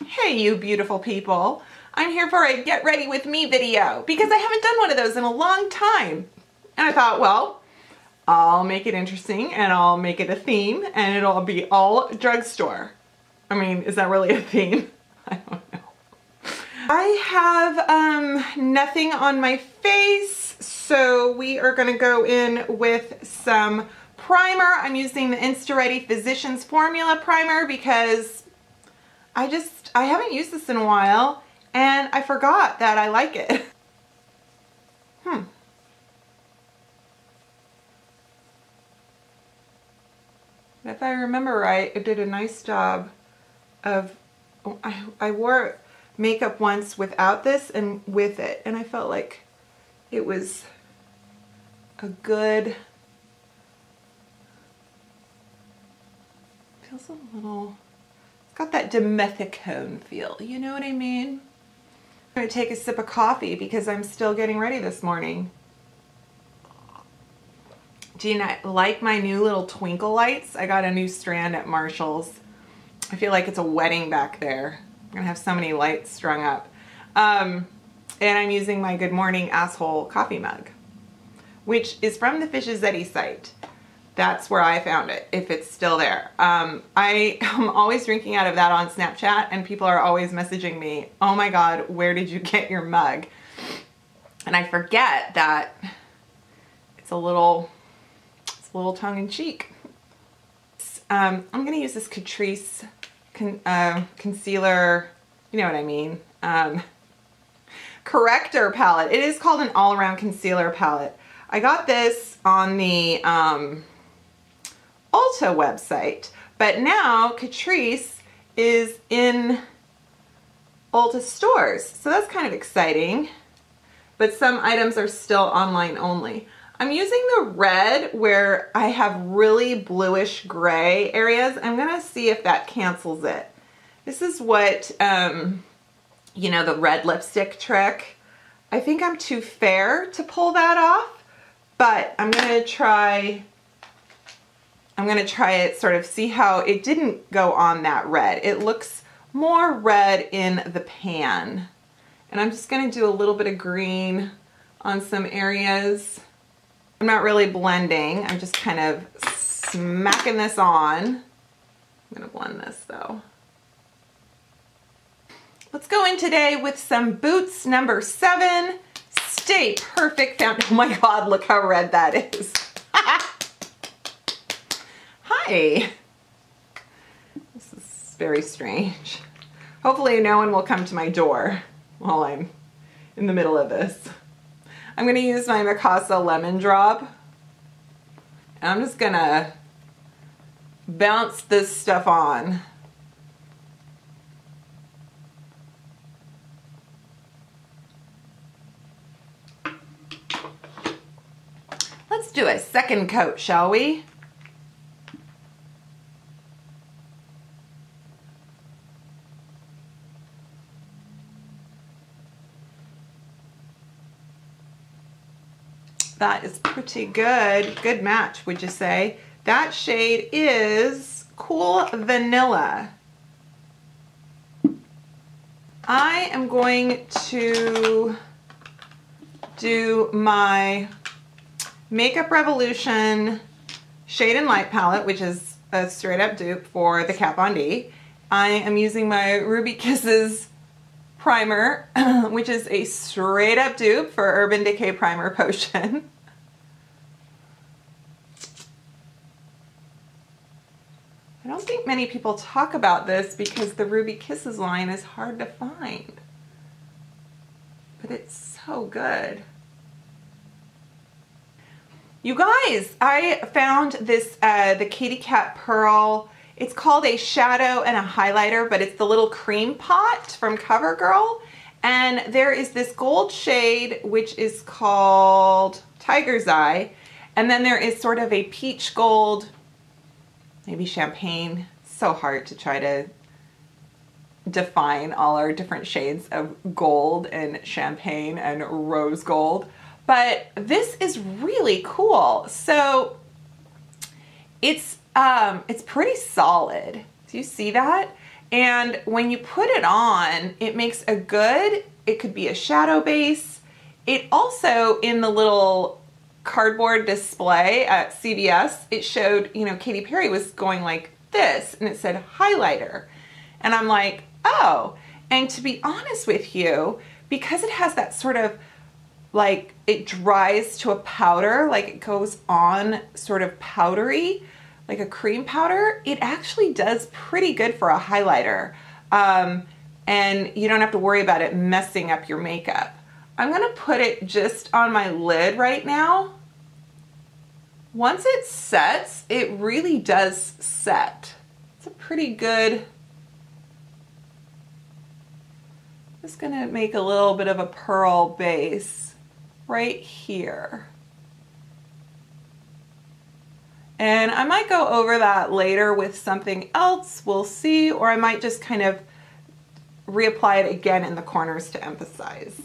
Hey you beautiful people, I'm here for a get ready with me video because I haven't done one of those in a long time. And I thought, well, I'll make it interesting and I'll make it a theme and it'll be all drugstore. I mean, is that really a theme? I don't know. I have nothing on my face, so we are gonna go in with some primer. I'm using the Insta-Ready Physicians Formula Primer because I haven't used this in a while and I forgot that I like it. If I remember right, it did a nice job of, I wore makeup once without this and with it, and I felt like it was a good, feels a little, it's got that dimethicone feel, you know what I mean? I'm gonna take a sip of coffee because I'm still getting ready this morning. Do you not like my new little twinkle lights? I got a new strand at Marshall's. I feel like it's a wedding back there. I'm gonna have so many lights strung up. And I'm using my Good Morning Asshole coffee mug, which is from the Fishizzetti site. That's where I found it, if it's still there. I am always drinking out of that on Snapchat and people are always messaging me, oh my God, where did you get your mug? And I forget that it's a little tongue-in-cheek. I'm gonna use this Catrice concealer, you know what I mean, corrector palette. It is called an all-around concealer palette. I got this on the Ulta website, but now Catrice is in Ulta stores, so that's kind of exciting, but some items are still online only. I'm using the red where I have really bluish gray areas. I'm gonna see if that cancels it. This is what, you know, the red lipstick trick. I think I'm too fair to pull that off, but I'm gonna try it, sort of see how it didn't go on that red. It looks more red in the pan. And I'm just gonna do a little bit of green on some areas. I'm not really blending, I'm just kind of smacking this on. I'm gonna blend this though. Let's go in today with some Boots number 7. Stay Perfect Found. Oh my God, look how red that is. Hi. This is very strange. Hopefully no one will come to my door while I'm in the middle of this. I'm gonna use my Mikasa Lemon Drop. And I'm just gonna bounce this stuff on. Let's do a second coat, shall we? That is pretty good. Good match, would you say? That shade is Cool Vanilla. I am going to do my Makeup Revolution Shade and Light palette, which is a straight up dupe for the Kat Von D. I am using my Ruby Kisses primer, which is a straight up dupe for Urban Decay Primer Potion. I don't think many people talk about this because the Ruby Kisses line is hard to find, but it's so good. You guys, I found this, the Katy Kat Pearl. It's called a shadow and a highlighter, but it's the little cream pot from CoverGirl. And there is this gold shade, which is called Tiger's Eye. And then there is sort of a peach gold, maybe champagne. So hard to try to define all our different shades of gold and champagne and rose gold. But this is really cool. So it's pretty solid. Do you see that? And when you put it on, it makes a good, it could be a shadow base. It also, in the little cardboard display at CVS, it showed, you know, Katy Perry was going like this, and it said highlighter. And I'm like, oh. And to be honest with you, because it has that sort of like, it dries to a powder, like it goes on sort of powdery, like a cream powder, it actually does pretty good for a highlighter. And you don't have to worry about it messing up your makeup. I'm gonna put it just on my lid right now. Once it sets, it really does set. It's a pretty good, just gonna make a little bit of a pearl base right here. And I might go over that later with something else, we'll see, or I might just kind of reapply it again in the corners to emphasize.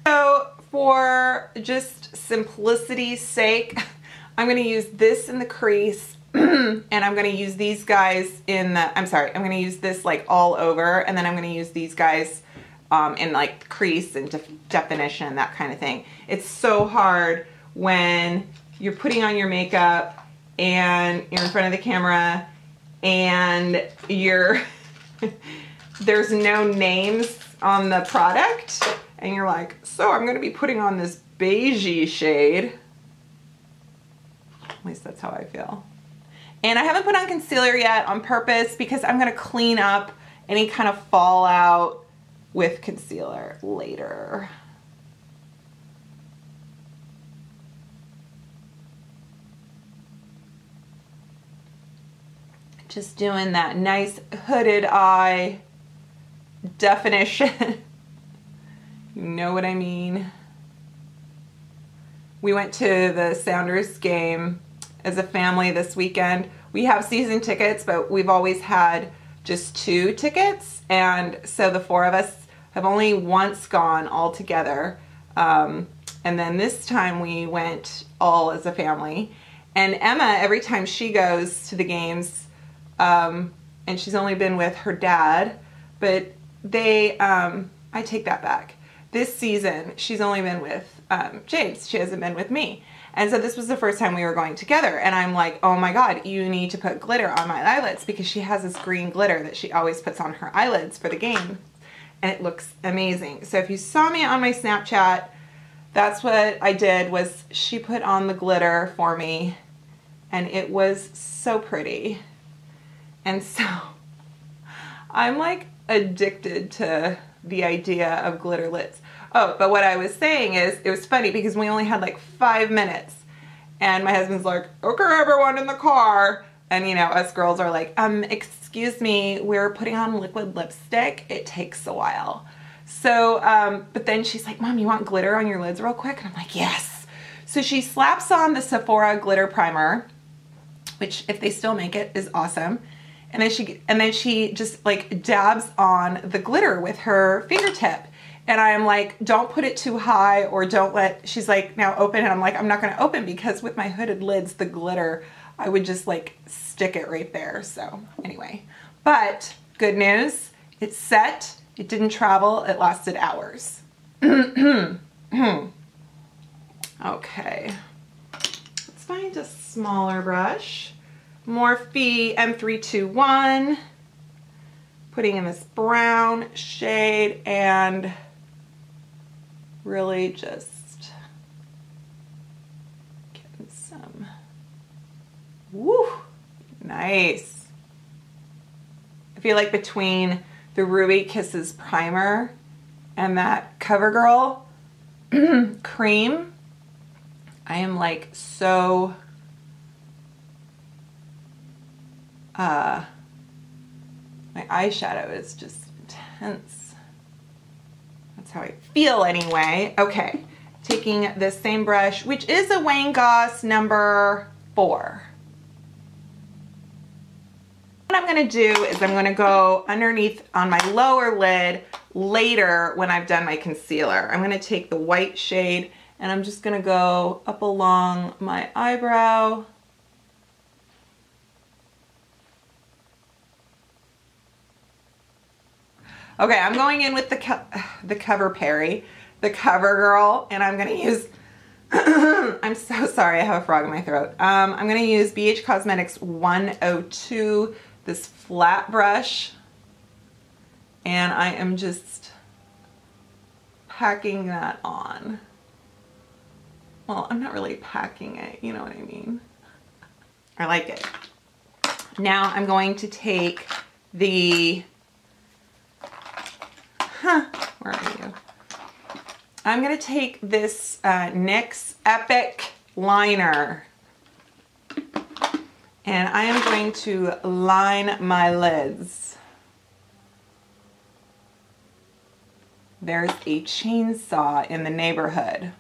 So for just simplicity's sake, I'm gonna use this in the crease and I'm gonna use these guys in the, I'm gonna use this like all over, and then I'm gonna use these guys in like crease and definition, that kind of thing. It's so hard when you're putting on your makeup and you're in front of the camera and you're there's no names on the product and you're like, so I'm gonna be putting on this beigey shade. At least that's how I feel. And I haven't put on concealer yet on purpose because I'm gonna clean up any kind of fallout with concealer later. Just doing that nice hooded eye definition. You know what I mean? We went to the Sounders game as a family this weekend. We have season tickets, but we've always had just 2 tickets. And so the 4 of us have only once gone all together. And then this time we went all as a family. And Emma, every time she goes to the games, and she's only been with her dad, but they, I take that back. This season, she's only been with James. She hasn't been with me. And so this was the first time we were going together. And I'm like, oh my God, you need to put glitter on my eyelids, because she has this green glitter that she always puts on her eyelids for the game. And it looks amazing. So if you saw me on my Snapchat, that's what I did, was she put on the glitter for me. And it was so pretty. And so I'm like addicted to the idea of glitter lids. Oh, but what I was saying is, it was funny because we only had like 5 minutes and my husband's like, okay, everyone in the car. And you know, us girls are like, excuse me, we're putting on liquid lipstick. It takes a while. So, but then she's like, Mom, you want glitter on your lids real quick? And I'm like, yes. So she slaps on the Sephora glitter primer, which if they still make it is awesome. And then she just like dabs on the glitter with her fingertip. And I'm like, don't put it too high, or don't let, she's like, now open. And I'm like, I'm not gonna open, because with my hooded lids, the glitter, I would just like stick it right there. So anyway, but good news, it's set, it didn't travel, it lasted hours. Okay, let's find a smaller brush. Morphe M321, putting in this brown shade and really just getting some, woo, nice. I feel like between the Ruby Kisses primer and that CoverGirl cream, I am like so my eyeshadow is just intense. That's how I feel anyway. Okay, taking the same brush, which is a Wayne Goss number 4. What I'm gonna do is I'm gonna go underneath on my lower lid later when I've done my concealer. I'm gonna take the white shade and I'm just gonna go up along my eyebrow. Okay, I'm going in with the Cover Girl, and I'm gonna use, I'm so sorry, I have a frog in my throat. I'm gonna use BH Cosmetics 102, this flat brush, and I am just packing that on. Well, I'm not really packing it, you know what I mean? I like it. Now I'm going to take the, where are you? I'm gonna take this NYX Epic liner, and I am going to line my lids. There's a chainsaw in the neighborhood.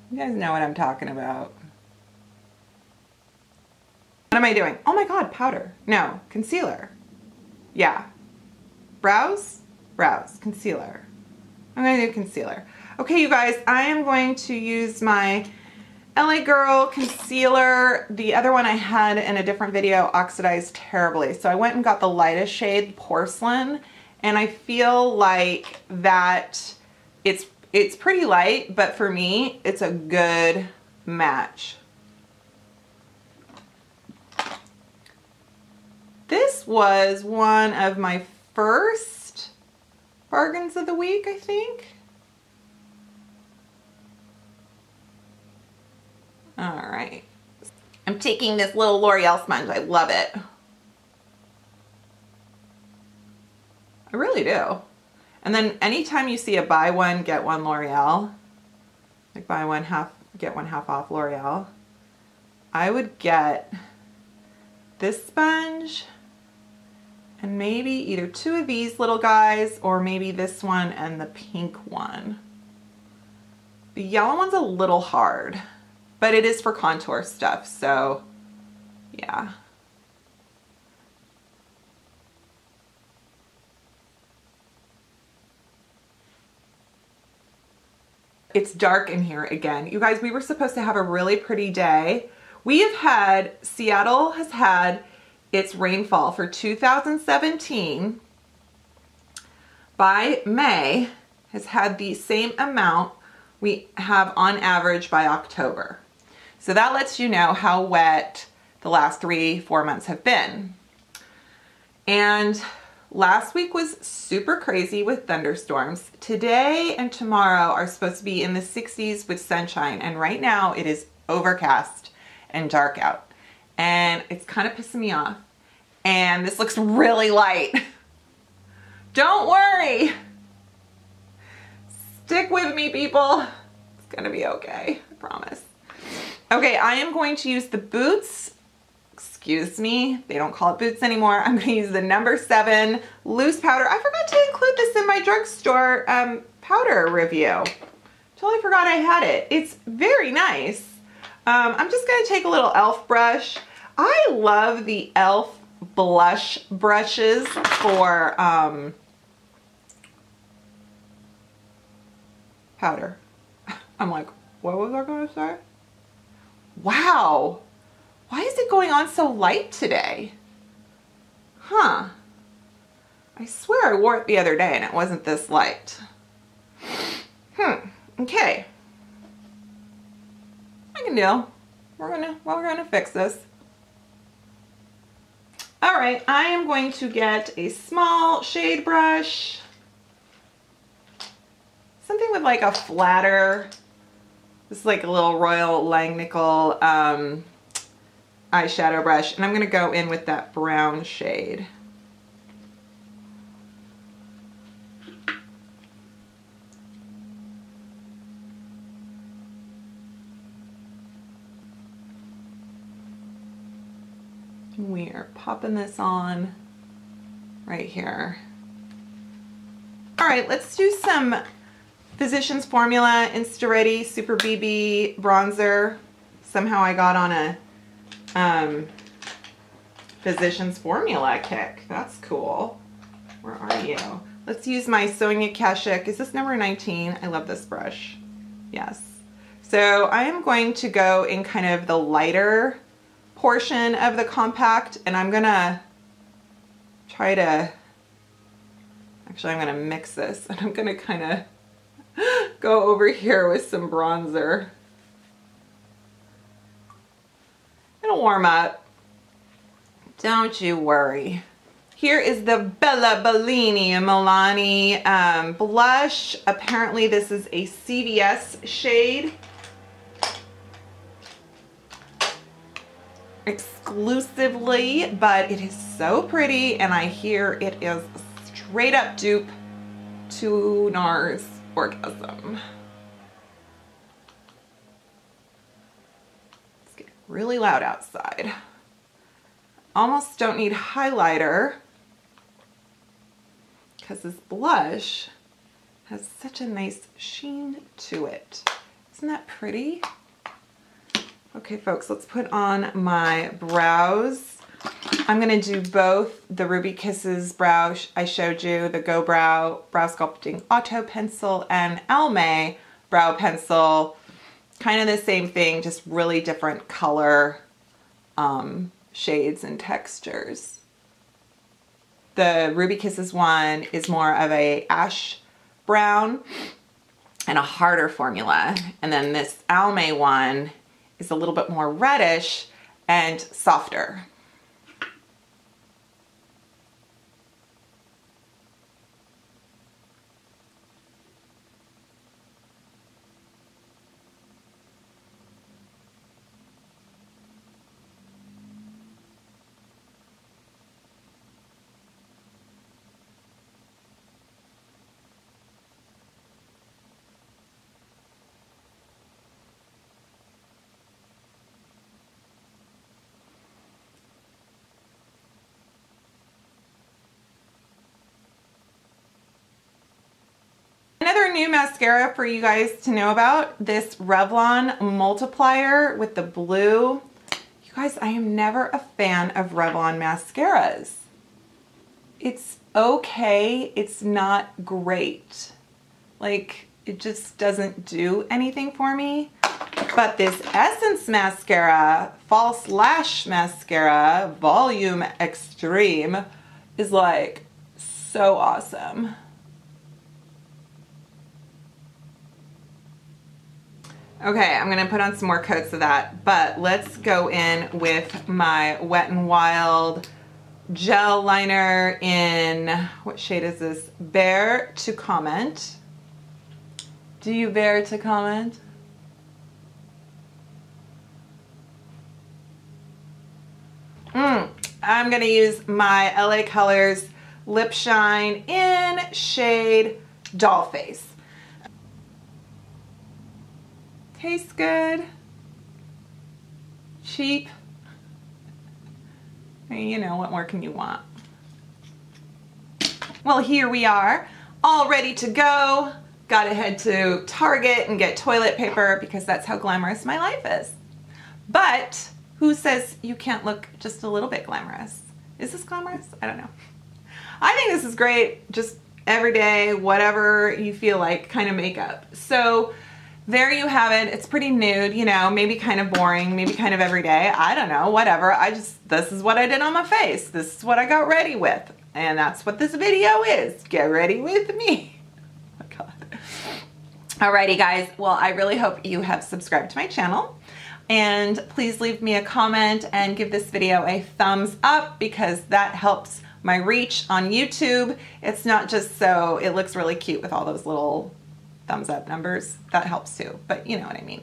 You guys know what I'm talking about. What am I doing? Oh my God, powder. No, concealer. Yeah. Brows? Brows. Concealer. I'm going to do concealer. Okay, you guys, I am going to use my LA Girl concealer. The other one I had in a different video oxidized terribly. So I went and got the lightest shade, Porcelain, and I feel like that it's pretty light, but for me, it's a good match. This was one of my first bargains of the week, I think. All right. I'm taking this little L'Oreal sponge. I love it. I really do. And then anytime you see a buy one, get one L'Oreal, like buy one half, get one half off L'Oreal, I would get this sponge and maybe either two of these little guys or maybe this one and the pink one. The yellow one's a little hard, but it is for contour stuff, so yeah. It's dark in here again. You guys, we were supposed to have a really pretty day. We have had, Seattle has had its rainfall for 2017 by May has had the same amount we have on average by October. So that lets you know how wet the last 3-4 months have been. And last week was super crazy with thunderstorms. Today and tomorrow are supposed to be in the 60s with sunshine, and right now it is overcast and dark out. And it's kind of pissing me off. And this looks really light. Don't worry. Stick with me, people. It's gonna be okay, I promise. Okay, I am going to use the Boots. Excuse me, they don't call it Boots anymore. I'm gonna use the number 7 loose powder. I forgot to include this in my drugstore powder review. Totally forgot I had it. It's very nice. I'm just gonna take a little e.l.f. brush. I love the e.l.f. blush brushes for powder. I'm like, what was I gonna say? Wow. Why is it going on so light today? Huh. I swear I wore it the other day and it wasn't this light. Okay. I can deal. We're gonna fix this. All right, I am going to get a small shade brush. Something with like a flatter, this is like a little Royal Langnickel eyeshadow brush, and I'm gonna go in with that brown shade. We are popping this on right here. All right, let's do some Physicians Formula Insta Ready Super BB bronzer. Somehow I got on a Physicians Formula kick. That's cool. Where are you? Let's use my Sonia Kashuk. Is this number 19? I love this brush. Yes. So I am going to go in kind of the lighter portion of the compact, and I'm gonna try to, actually I'm gonna mix this, and I'm gonna kind of go over here with some bronzer. It'll warm up. Don't you worry. Here is the Bella Bellini Milani blush. Apparently this is a CVS shade. Exclusively, but it is so pretty, and I hear it is a straight up dupe to NARS Orgasm. It's getting really loud outside. Almost don't need highlighter because this blush has such a nice sheen to it. Isn't that pretty? Okay, folks, let's put on my brows. I'm gonna do both the Ruby Kisses brow I showed you, the Go Brow Brow Sculpting Auto Pencil, and Almay Brow Pencil. Kind of the same thing, just really different color shades and textures. The Ruby Kisses one is more of a ash brown and a harder formula. And then this Almay one is a little bit more reddish and softer. Another new mascara for you guys to know about, this Revlon Multiplier with the blue. You guys, I am never a fan of Revlon mascaras. It's okay, it's not great. Like, it just doesn't do anything for me. But this Essence Mascara, False Lash Mascara, Volume Extreme, is like so awesome. Okay, I'm gonna put on some more coats of that, but let's go in with my Wet n Wild gel liner in, what shade is this? Bear to Comment. Do you bear to comment? I'm gonna use my LA Colors Lip Shine in shade Dollface. Tastes good. Cheap. I mean, you know, what more can you want? Well, here we are, all ready to go. Gotta head to Target and get toilet paper because that's how glamorous my life is. But who says you can't look just a little bit glamorous? Is this glamorous? I don't know. I think this is great, just everyday, whatever you feel like kind of makeup. So there you have it. It's pretty nude, you know, maybe kind of boring, maybe kind of everyday. I don't know, whatever. This is what I did on my face. This is what I got ready with. And that's what this video is. Get ready with me. Oh my God. Alrighty guys, well, I really hope you have subscribed to my channel. And please leave me a comment and give this video a thumbs up because that helps my reach on YouTube. It's not just so it looks really cute with all those little thumbs up numbers. That helps too, but you know what I mean.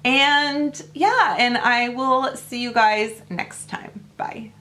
And yeah, and I will see you guys next time. Bye.